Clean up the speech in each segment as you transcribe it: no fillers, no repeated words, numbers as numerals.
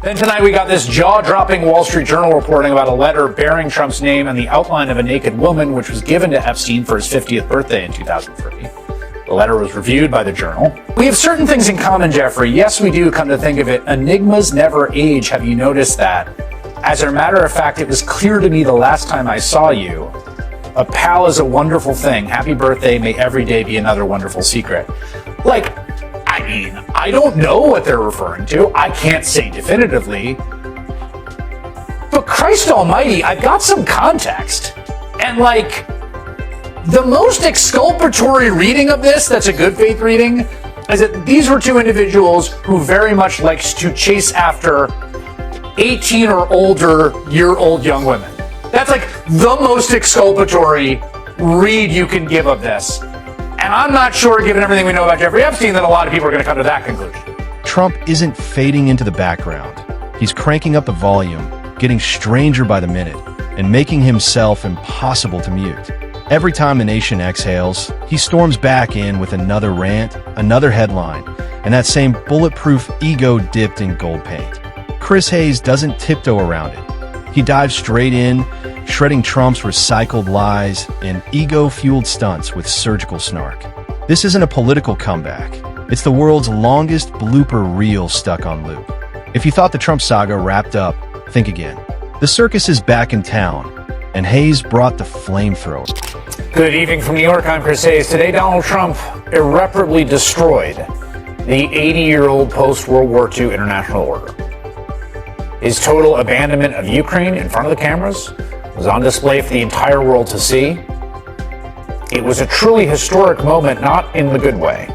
Then tonight we got this jaw-dropping Wall Street Journal reporting about a letter bearing Trump's name and the outline of a naked woman, which was given to Epstein for his 50th birthday in 2003. The letter was reviewed by the Journal. We have certain things in common, Jeffrey. Yes, we do, come to think of it. Enigmas never age. Have you noticed that? As a matter of fact, it was clear to me the last time I saw you. A pal is a wonderful thing. Happy birthday. May every day be another wonderful secret. I don't know what they're referring to. I can't say definitively. But Christ almighty, I've got some context. And the most exculpatory reading of this, that's a good faith reading, is that these were two individuals who very much likes to chase after 18 or older year-old young women. That's the most exculpatory read you can give of this. And I'm not sure, given everything we know about Jeffrey Epstein, that a lot of people are going to come to that conclusion. Trump isn't fading into the background. He's cranking up the volume, getting stranger by the minute, and making himself impossible to mute. Every time the nation exhales, he storms back in with another rant, another headline, and that same bulletproof ego dipped in gold paint. Chris Hayes doesn't tiptoe around it. He dives straight in, shredding Trump's recycled lies and ego-fueled stunts with surgical snark. This isn't a political comeback. It's the world's longest blooper reel stuck on loop. If you thought the Trump saga wrapped up, think again. The circus is back in town, and Hayes brought the flamethrower. Good evening from New York. I'm Chris Hayes. Today, Donald Trump irreparably destroyed the 80-year-old post-World War II international order. His total abandonment of Ukraine in front of the cameras was on display for the entire world to see. It was a truly historic moment, not in the good way.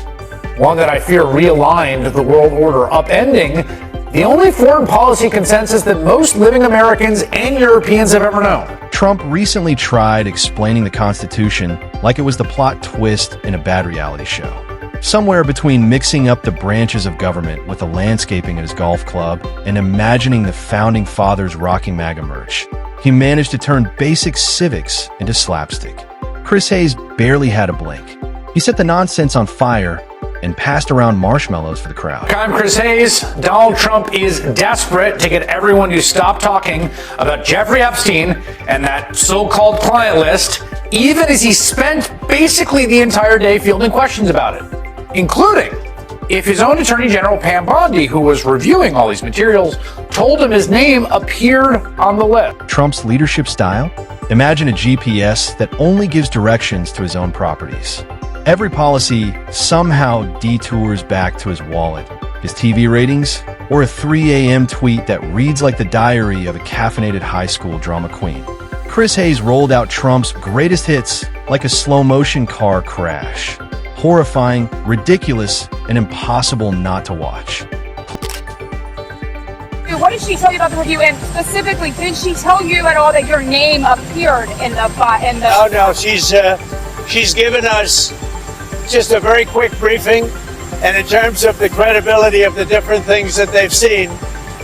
One that I fear realigned the world order, upending the only foreign policy consensus that most living Americans and Europeans have ever known. Trump recently tried explaining the Constitution like it was the plot twist in a bad reality show. Somewhere between mixing up the branches of government with the landscaping at his golf club and imagining the Founding Fathers rocking MAGA merch, he managed to turn basic civics into slapstick. Chris Hayes barely had a blink. He set the nonsense on fire and passed around marshmallows for the crowd. I'm Chris Hayes. Donald Trump is desperate to get everyone to stop talking about Jeffrey Epstein and that so-called client list, even as he spent basically the entire day fielding questions about it, including if his own Attorney General Pam Bondi, who was reviewing all these materials, told him his name appeared on the list. Trump's leadership style? Imagine a GPS that only gives directions to his own properties. Every policy somehow detours back to his wallet, his TV ratings, or a 3 a.m. tweet that reads like the diary of a caffeinated high school drama queen. Chris Hayes rolled out Trump's greatest hits like a slow-motion car crash. Horrifying, ridiculous, and impossible not to watch. What did she tell you about the review? And specifically, did she tell you at all that your name appeared in the? Oh no, she's given us just a very quick briefing, and in terms of the credibility of the different things that they've seen,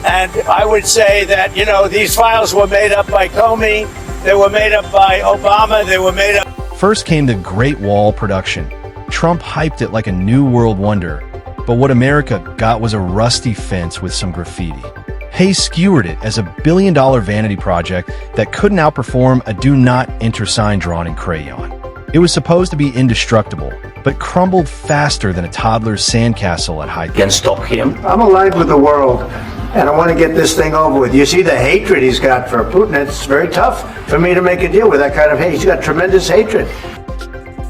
and I would say that these files were made up by Comey, they were made up by Obama, they were made up. First came the Great Wall production. Trump hyped it like a new world wonder, but what America got was a rusty fence with some graffiti. Hayes skewered it as a billion-dollar vanity project that couldn't outperform a do not enter sign drawn in crayon. It was supposed to be indestructible, but crumbled faster than a toddler's sandcastle at high. Can stop him. I'm aligned with the world, and I want to get this thing over with. You see the hatred he's got for Putin. It's very tough for me to make a deal with that kind of hate. He's got tremendous hatred.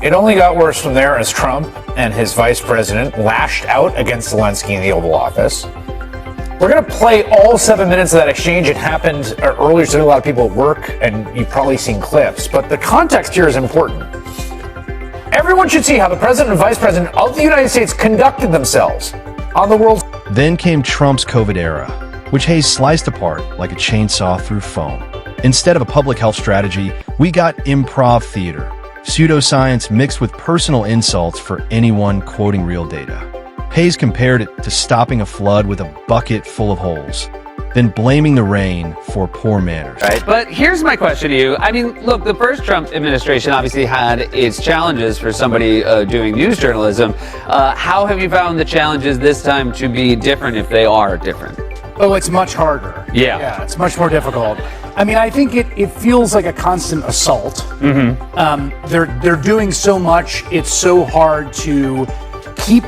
It only got worse from there as Trump and his vice president lashed out against Zelensky in the Oval Office. We're going to play all 7 minutes of that exchange. It happened earlier to a lot of people at work, and you've probably seen clips, but the context here is important. Everyone should see how the president and vice president of the United States conducted themselves on the world. Then came Trump's COVID era, which Hayes sliced apart like a chainsaw through foam. Instead of a public health strategy, we got improv theater, pseudoscience mixed with personal insults for anyone quoting real data. Hayes compared it to stopping a flood with a bucket full of holes, then blaming the rain for poor manners. Right, but here's my question to you. I mean, look, the first Trump administration obviously had its challenges for somebody doing news journalism. How have you found the challenges this time to be different, if they are different? Oh, it's much harder. Yeah. It's much more difficult. I mean, I think it feels like a constant assault. Mm-hmm. They're doing so much. It's so hard to keep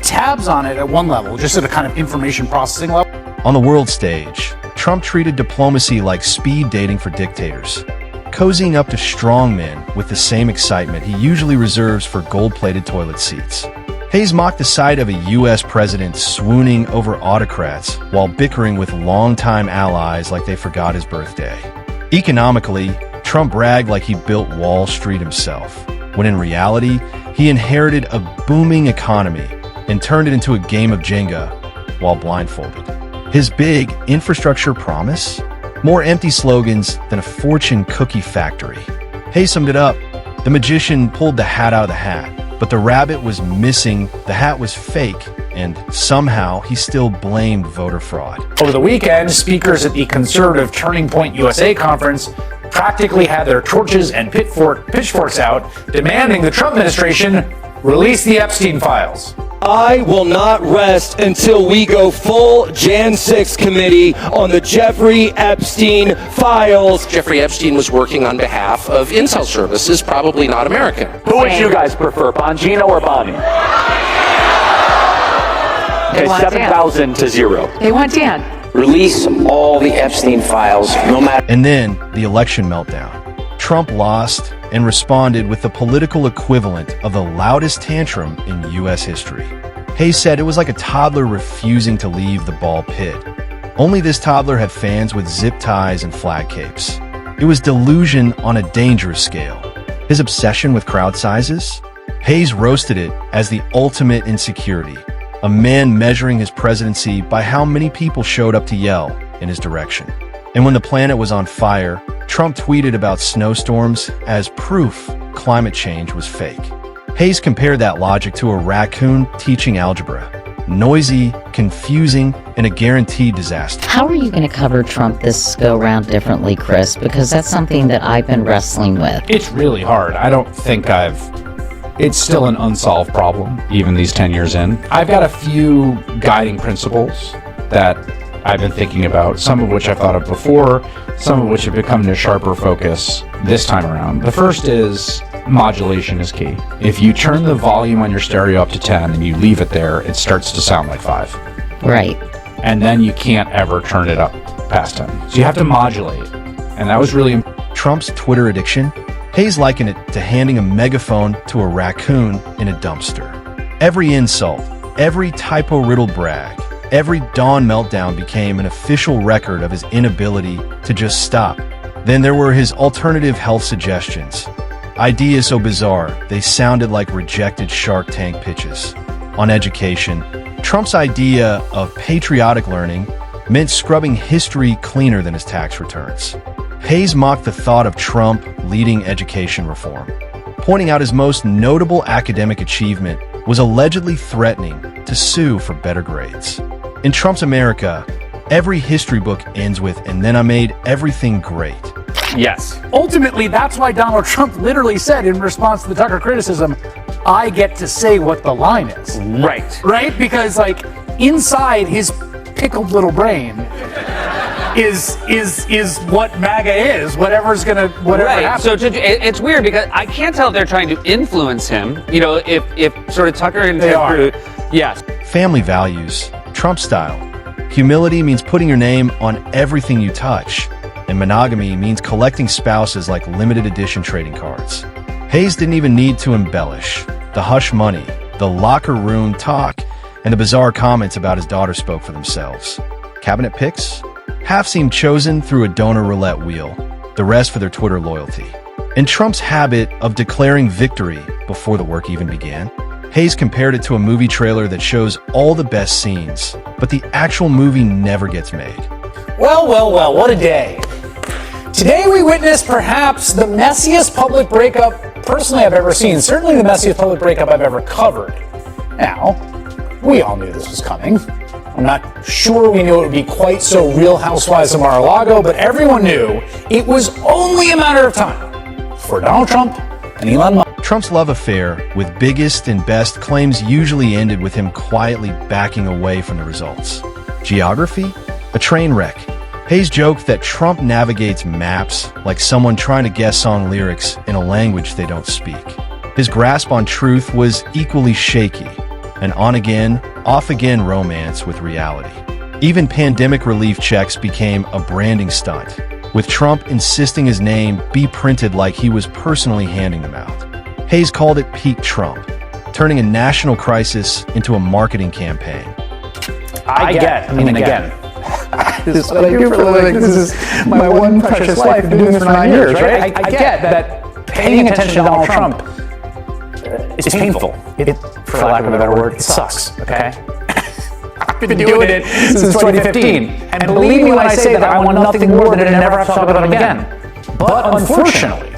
tabs on it at one level, just at a kind of information processing level. On the world stage, Trump treated diplomacy like speed dating for dictators, cozying up to strongmen with the same excitement he usually reserves for gold-plated toilet seats. Hayes mocked the sight of a U.S. president swooning over autocrats while bickering with longtime allies like they forgot his birthday. Economically, Trump bragged like he built Wall Street himself, when in reality, he inherited a booming economy and turned it into a game of Jenga while blindfolded. His big infrastructure promise? More empty slogans than a fortune cookie factory. Hayes summed it up. The magician pulled the hat out of the hat, but the rabbit was missing, the hat was fake, and somehow he still blamed voter fraud. Over the weekend, speakers at the conservative Turning Point USA conference practically had their torches and pitchforks out, demanding the Trump administration release the Epstein files. I will not rest until we go full Jan 6 committee on the Jeffrey Epstein files. Jeffrey Epstein was working on behalf of Intel Services, probably not American. Who would you guys prefer, Bongino or Bonnie? Okay, 7,000 to 0. They want Dan. Release all the Epstein files, no matter. And then the election meltdown. Trump lost and responded with the political equivalent of the loudest tantrum in U.S. history. Hayes said it was like a toddler refusing to leave the ball pit. Only this toddler had fans with zip ties and flag capes. It was delusion on a dangerous scale. His obsession with crowd sizes? Hayes roasted it as the ultimate insecurity, a man measuring his presidency by how many people showed up to yell in his direction. And when the planet was on fire, Trump tweeted about snowstorms as proof climate change was fake. Hayes compared that logic to a raccoon teaching algebra. Noisy, confusing, and a guaranteed disaster. How are you going to cover Trump this go-round differently, Chris? Because that's something that I've been wrestling with. It's really hard. I don't think it's still an unsolved problem, even these 10 years in. I've got a few guiding principles that I've been thinking about, some of which I've thought of before, some of which have become into sharper focus this time around. The first is modulation is key. If you turn the volume on your stereo up to 10 and you leave it there, it starts to sound like 5. Right. And then you can't ever turn it up past 10. So you have to modulate. And that was really important. Trump's Twitter addiction? Hayes likened it to handing a megaphone to a raccoon in a dumpster. Every insult, every typo-riddled brag, every dawn meltdown became an official record of his inability to just stop. Then there were his alternative health suggestions. Ideas so bizarre, they sounded like rejected Shark Tank pitches. On education, Trump's idea of patriotic learning meant scrubbing history cleaner than his tax returns. Hayes mocked the thought of Trump leading education reform, pointing out his most notable academic achievement was allegedly threatening to sue for better grades. In Trump's America, every history book ends with, "and then I made everything great." Yes. Ultimately, that's why Donald Trump literally said in response to the Tucker criticism, I get to say what the line is. Right. Right? Because, like, inside his pickled little brain is what MAGA is, whatever Right. happens. So it's weird because I can't tell if they're trying to influence him. You know, if sort of Tucker and They are. Yes. Family values, Trump style. Humility means putting your name on everything you touch, and monogamy means collecting spouses like limited edition trading cards. Hayes didn't even need to embellish. The hush money, the locker room talk, and the bizarre comments about his daughter spoke for themselves. Cabinet picks? Half seemed chosen through a donor roulette wheel, the rest for their Twitter loyalty. In Trump's habit of declaring victory before the work even began, Hayes compared it to a movie trailer that shows all the best scenes, but the actual movie never gets made. Well, what a day. Today we witnessed perhaps the messiest public breakup personally I've ever seen, certainly the messiest public breakup I've ever covered. Now, we all knew this was coming. I'm not sure we knew it would be quite so Real Housewives of Mar-a-Lago, but everyone knew it was only a matter of time for Donald Trump and Elon Musk. Trump's love affair with biggest and best claims usually ended with him quietly backing away from the results. Geography? A train wreck. Hayes joked that Trump navigates maps like someone trying to guess song lyrics in a language they don't speak. His grasp on truth was equally shaky, an on-again, off-again romance with reality. Even pandemic relief checks became a branding stunt, with Trump insisting his name be printed like he was personally handing them out. Hayes called it peak Trump, turning a national crisis into a marketing campaign. Again, this is what I do for a living. This is my one precious life. I've been doing this for 9 years, right? I get that paying attention to Donald Trump is painful. For lack of a better word, it sucks, okay? I've been doing it since 2015. And believe me when I say that I want nothing more than to never have to talk about him again. But unfortunately,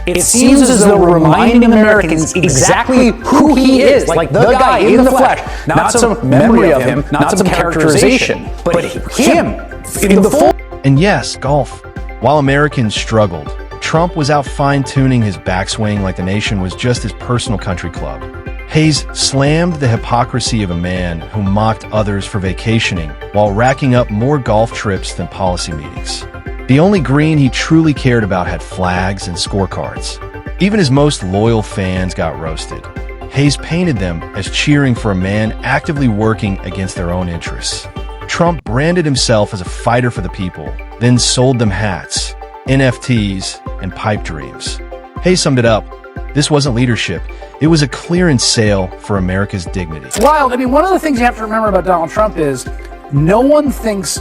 it seems as though we're reminding Americans exactly who he is, like the guy in the flesh. Not some memory of him, not some characterization, but him in the full. And yes, golf. While Americans struggled, Trump was out fine-tuning his backswing like the nation was just his personal country club. Hayes slammed the hypocrisy of a man who mocked others for vacationing while racking up more golf trips than policy meetings. The only green he truly cared about had flags and scorecards. Even his most loyal fans got roasted. Hayes painted them as cheering for a man actively working against their own interests. Trump branded himself as a fighter for the people, then sold them hats, NFTs, and pipe dreams. Hayes summed it up. This wasn't leadership. It was a clearance sale for America's dignity. Wild. I mean, one of the things you have to remember about Donald Trump is no one thinks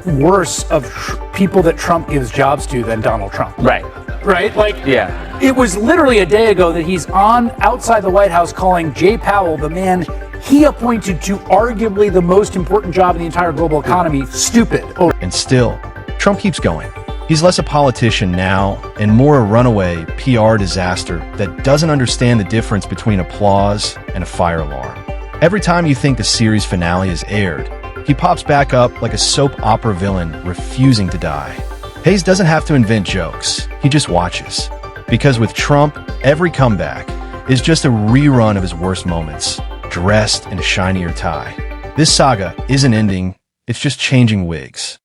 worse of people that Trump gives jobs to than Donald Trump. Right. Right? Like, Yeah. it was literally a day ago that he's on outside the White House calling Jay Powell, the man he appointed to arguably the most important job in the entire global economy, stupid. And still, Trump keeps going. He's less a politician now and more a runaway PR disaster that doesn't understand the difference between applause and a fire alarm. Every time you think the series finale is aired, he pops back up like a soap opera villain refusing to die. Hayes doesn't have to invent jokes. He just watches. Because with Trump, every comeback is just a rerun of his worst moments, dressed in a shinier tie. This saga isn't ending, it's just changing wigs.